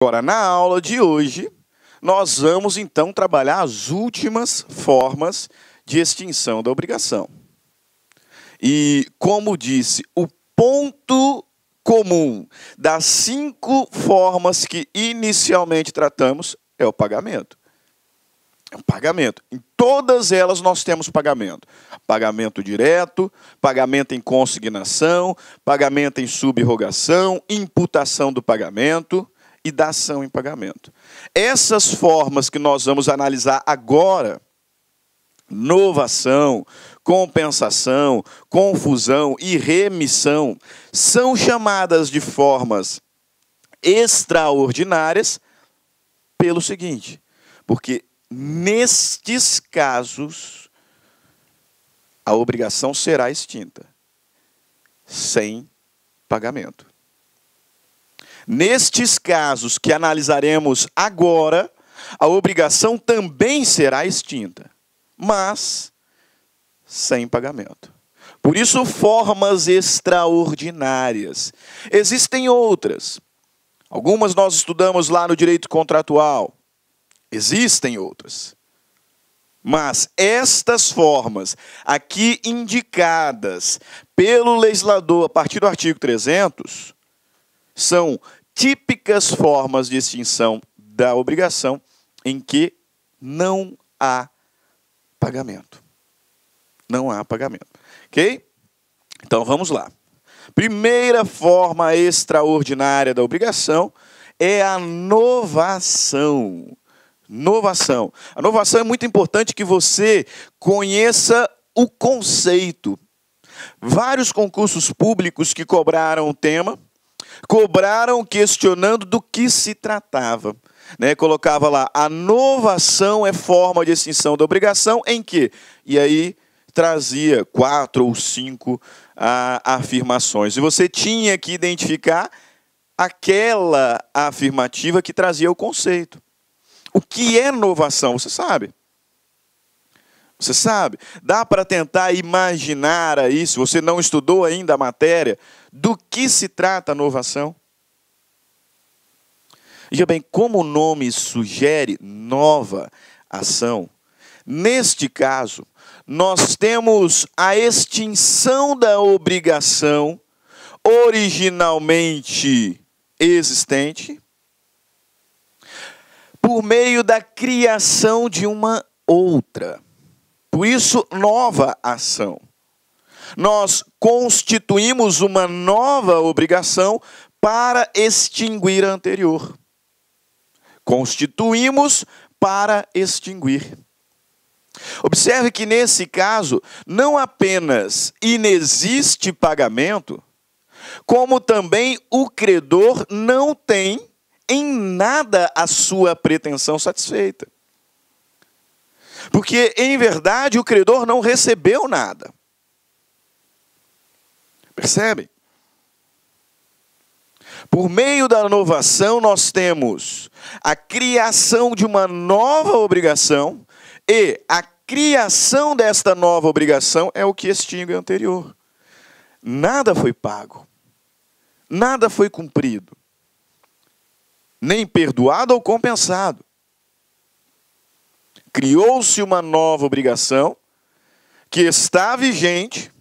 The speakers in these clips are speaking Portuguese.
Agora, na aula de hoje, nós vamos então trabalhar as últimas formas de extinção da obrigação. E, como disse, o ponto comum das 5 formas que inicialmente tratamos é o pagamento. É um pagamento. Em todas elas nós temos pagamento. Pagamento direto, pagamento em consignação, pagamento em subrogação, imputação do pagamento e dação em pagamento. Essas formas que nós vamos analisar agora, novação, compensação, confusão e remissão, são chamadas de formas extraordinárias pelo seguinte, porque nestes casos a obrigação será extinta sem pagamento. Nestes casos que analisaremos agora, a obrigação também será extinta, mas sem pagamento. Por isso, formas extraordinárias. Existem outras. Algumas nós estudamos lá no direito contratual. Existem outras. Mas estas formas aqui indicadas pelo legislador a partir do artigo 300 são típicas formas de extinção da obrigação em que não há pagamento. Não há pagamento. Ok? Então vamos lá. Primeira forma extraordinária da obrigação é a novação. Novação. A novação é muito importante que você conheça o conceito. Vários concursos públicos que cobraram o tema, cobraram questionando do que se tratava. Colocava lá, a novação é forma de extinção da obrigação em que? E aí trazia 4 ou 5 afirmações. E você tinha que identificar aquela afirmativa que trazia o conceito. O que é novação? Você sabe. Você sabe. Dá para tentar imaginar aí, se você não estudou ainda a matéria, do que se trata a novação? Veja bem, como o nome sugere, nova ação. Neste caso, nós temos a extinção da obrigação originalmente existente por meio da criação de uma outra. Por isso, nova ação. Nós constituímos uma nova obrigação para extinguir a anterior. Constituímos para extinguir. Observe que nesse caso, não apenas inexiste pagamento, como também o credor não tem em nada a sua pretensão satisfeita. Porque, em verdade, o credor não recebeu nada. Percebe? Por meio da novação, nós temos a criação de uma nova obrigação e a criação desta nova obrigação é o que extingue a anterior. Nada foi pago. Nada foi cumprido. Nem perdoado ou compensado. Criou-se uma nova obrigação que está vigente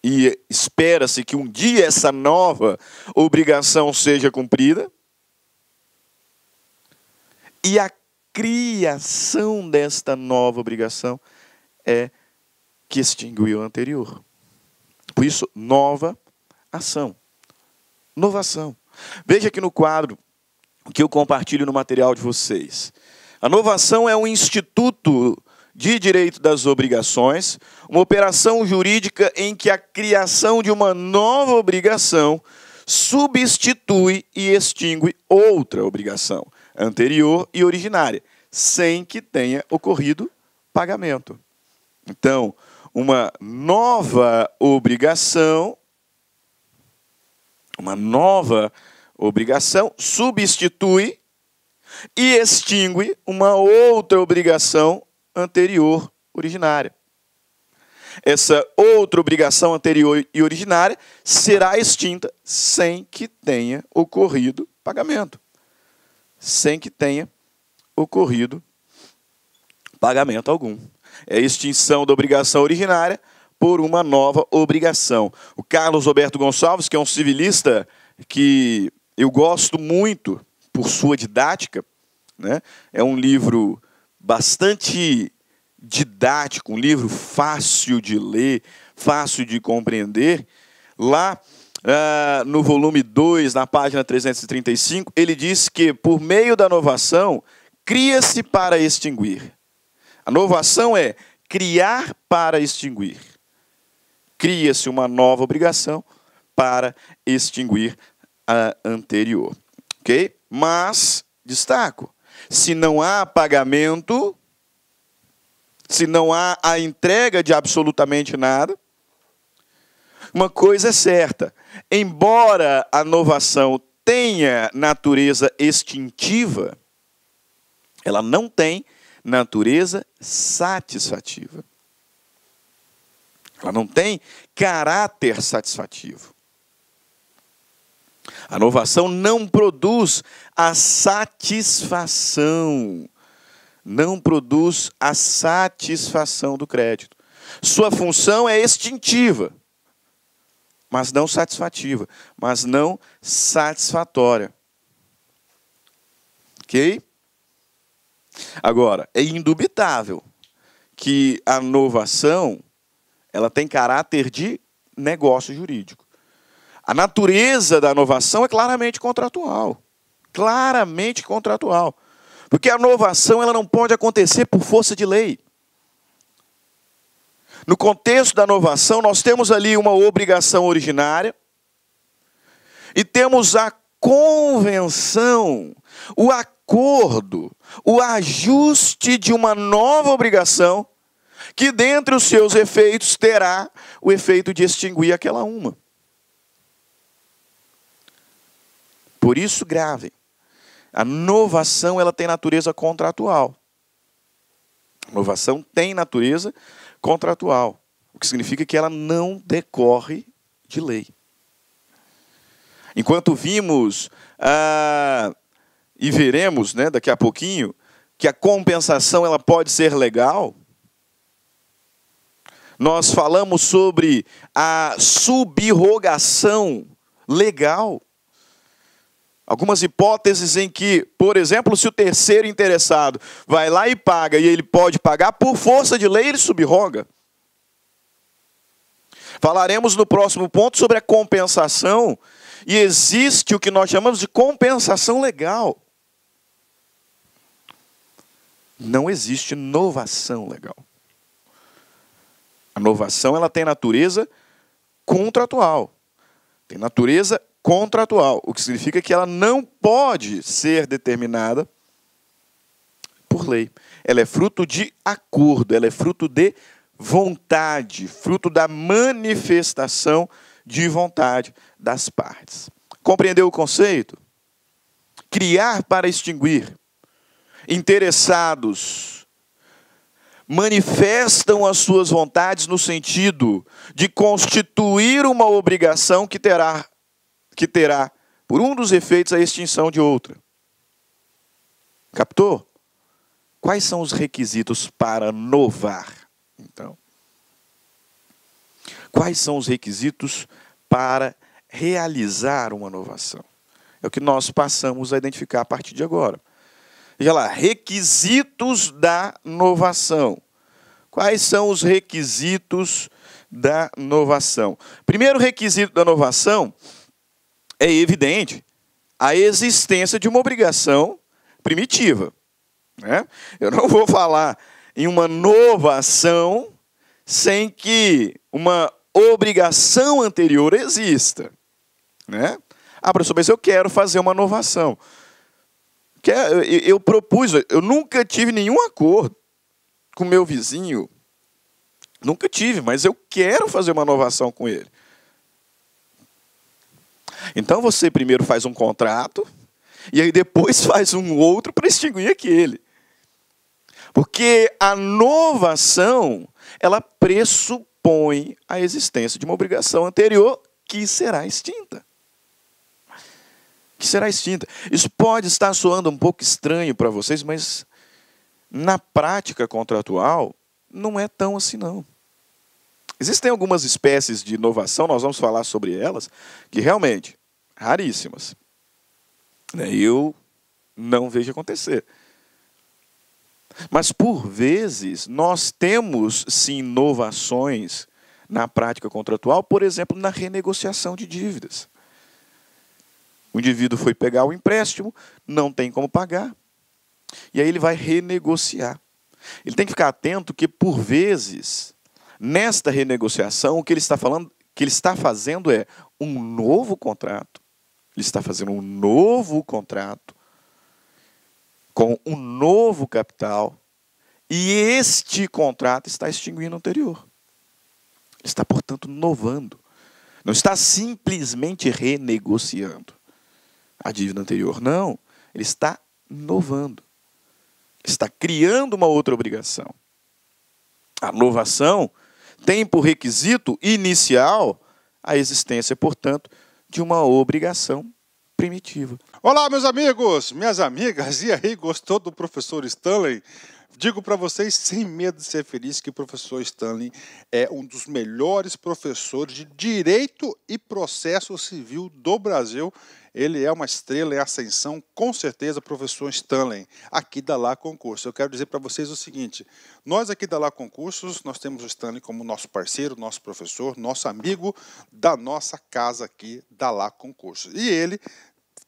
e espera-se que um dia essa nova obrigação seja cumprida. E a criação desta nova obrigação é que extinguiu a anterior. Por isso, nova ação. Novação. Veja aqui no quadro o que eu compartilho no material de vocês. A novação é um instituto de direito das obrigações, uma operação jurídica em que a criação de uma nova obrigação substitui e extingue outra obrigação, anterior e originária, sem que tenha ocorrido pagamento. Então, uma nova obrigação substitui e extingue uma outra obrigação anterior originária. Essa outra obrigação anterior e originária será extinta sem que tenha ocorrido pagamento. sem que tenha ocorrido pagamento algum. É a extinção da obrigação originária por uma nova obrigação. O Carlos Roberto Gonçalves, que é um civilista que eu gosto muito por sua didática, né? É um livro bastante didático, um livro fácil de ler, fácil de compreender. Lá no volume 2, na página 335, ele diz que, por meio da novação, cria-se para extinguir. A novação é criar para extinguir. Cria-se uma nova obrigação para extinguir a anterior. Ok? Mas, destaco, se não há pagamento, se não há a entrega de absolutamente nada, uma coisa é certa: embora a novação tenha natureza extintiva, ela não tem natureza satisfativa. Ela não tem caráter satisfativo. A novação não produz a satisfação. Não produz a satisfação do crédito. Sua função é extintiva, mas não satisfativa, mas não satisfatória. Ok? Agora, é indubitável que a novação ela tem caráter de negócio jurídico. A natureza da novação é claramente contratual. Claramente contratual. Porque a novação ela não pode acontecer por força de lei. No contexto da novação, nós temos ali uma obrigação originária e temos a convenção, o acordo, o ajuste de uma nova obrigação que, dentre os seus efeitos, terá o efeito de extinguir aquela uma. Por isso, grave. A novação ela tem natureza contratual. A novação tem natureza contratual, o que significa que ela não decorre de lei. Enquanto vimos e veremos, né, daqui a pouquinho, que a compensação ela pode ser legal, nós falamos sobre a subrrogação legal. Algumas hipóteses em que, por exemplo, se o terceiro interessado vai lá e paga, e ele pode pagar, por força de lei ele subrroga. Falaremos no próximo ponto sobre a compensação, e existe o que nós chamamos de compensação legal. Não existe novação legal. A novação ela tem natureza contratual. Tem natureza contratual, o que significa que ela não pode ser determinada por lei. Ela é fruto de acordo, ela é fruto de vontade, fruto da manifestação de vontade das partes. Compreendeu o conceito? Criar para extinguir. Interessados manifestam as suas vontades no sentido de constituir uma obrigação que terá, por um dos efeitos, a extinção de outra. Captou? Quais são os requisitos para novar? Então, quais são os requisitos para realizar uma novação? É o que nós passamos a identificar a partir de agora. Veja lá, requisitos da novação. Quais são os requisitos da novação? Primeiro requisito da novação é evidente a existência de uma obrigação primitiva, né? Eu não vou falar em uma novação sem que uma obrigação anterior exista, né? Ah, professor, mas eu quero fazer uma novação. Eu propus, eu nunca tive nenhum acordo com meu vizinho. Nunca tive, mas eu quero fazer uma novação com ele. Então você primeiro faz um contrato, e aí depois faz um outro para extinguir aquele. Porque a novação, ela pressupõe a existência de uma obrigação anterior que será extinta. que será extinta. Isso pode estar soando um pouco estranho para vocês, mas na prática contratual não é tão assim não. Existem algumas espécies de inovação, nós vamos falar sobre elas, que realmente, raríssimas. Eu não vejo acontecer. Mas, por vezes, nós temos, sim, inovações na prática contratual, por exemplo, na renegociação de dívidas. O indivíduo foi pegar o empréstimo, não tem como pagar, e aí ele vai renegociar. Ele tem que ficar atento que, por vezes, nesta renegociação, o que ele está falando, que ele está fazendo é um novo contrato. Ele está fazendo um novo contrato com um novo capital, e este contrato está extinguindo o anterior. Ele está, portanto, novando. Não está simplesmente renegociando a dívida anterior. Não, ele está novando. Está criando uma outra obrigação. A novação tem por requisito inicial a existência, portanto, de uma obrigação primitiva. Olá, meus amigos, minhas amigas, e aí, gostou do professor Stanley? Digo para vocês, sem medo de ser feliz, que o professor Stanley é um dos melhores professores de Direito e Processo Civil do Brasil. Ele é uma estrela em ascensão, com certeza, professor Stanley, aqui da Lá Concurso. Eu quero dizer para vocês o seguinte, nós aqui da Lá Concursos, nós temos o Stanley como nosso parceiro, nosso professor, nosso amigo da nossa casa aqui da Lá Concurso. E ele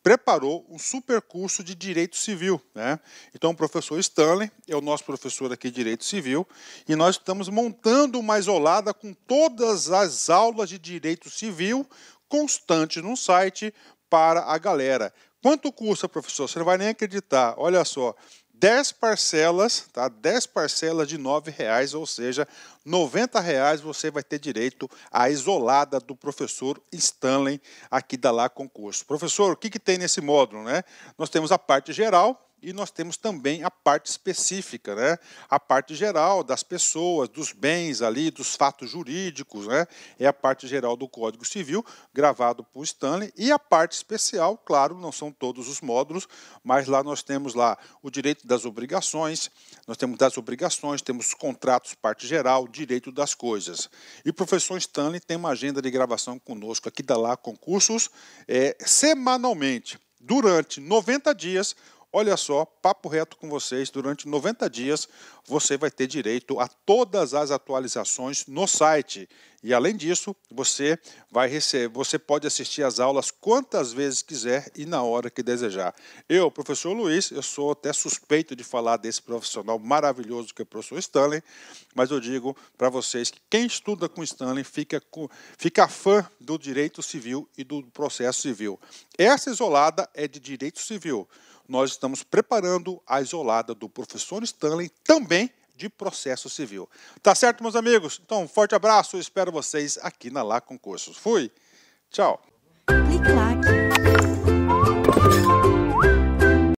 preparou um super curso de Direito Civil, né? Então, o professor Stanley é o nosso professor aqui de Direito Civil e nós estamos montando uma isolada com todas as aulas de Direito Civil constantes no site para a galera. Quanto custa, professor? Você não vai nem acreditar. Olha só, 10 parcelas, tá? 10 parcelas de R$ 9,00, ou seja, R$ 90,00 você vai ter direito à isolada do professor Stanley aqui da Lá Concurso. Professor, o que tem nesse módulo, né? Nós temos a parte geral e nós temos também a parte específica, né? A parte geral das pessoas, dos bens ali, dos fatos jurídicos, né? É a parte geral do Código Civil, gravado por Stanley, e a parte especial, claro, não são todos os módulos, mas lá nós temos lá o direito das obrigações, nós temos das obrigações, temos contratos, parte geral, direito das coisas. E o professor Stanley tem uma agenda de gravação conosco aqui da Lá Concursos, semanalmente, durante 90 dias. Olha só, papo reto com vocês, durante 90 dias você vai ter direito a todas as atualizações no site. E além disso, você pode assistir às aulas quantas vezes quiser e na hora que desejar. Eu, professor Luiz, eu sou até suspeito de falar desse profissional maravilhoso que é o professor Stanley, mas eu digo para vocês que quem estuda com Stanley fica fã do direito civil e do processo civil. Essa isolada é de direito civil. Nós estamos preparando a isolada do professor Stanley também de processo civil. Tá certo, meus amigos? Então, um forte abraço, espero vocês aqui na Lá Concursos. Fui, tchau. Clique lá.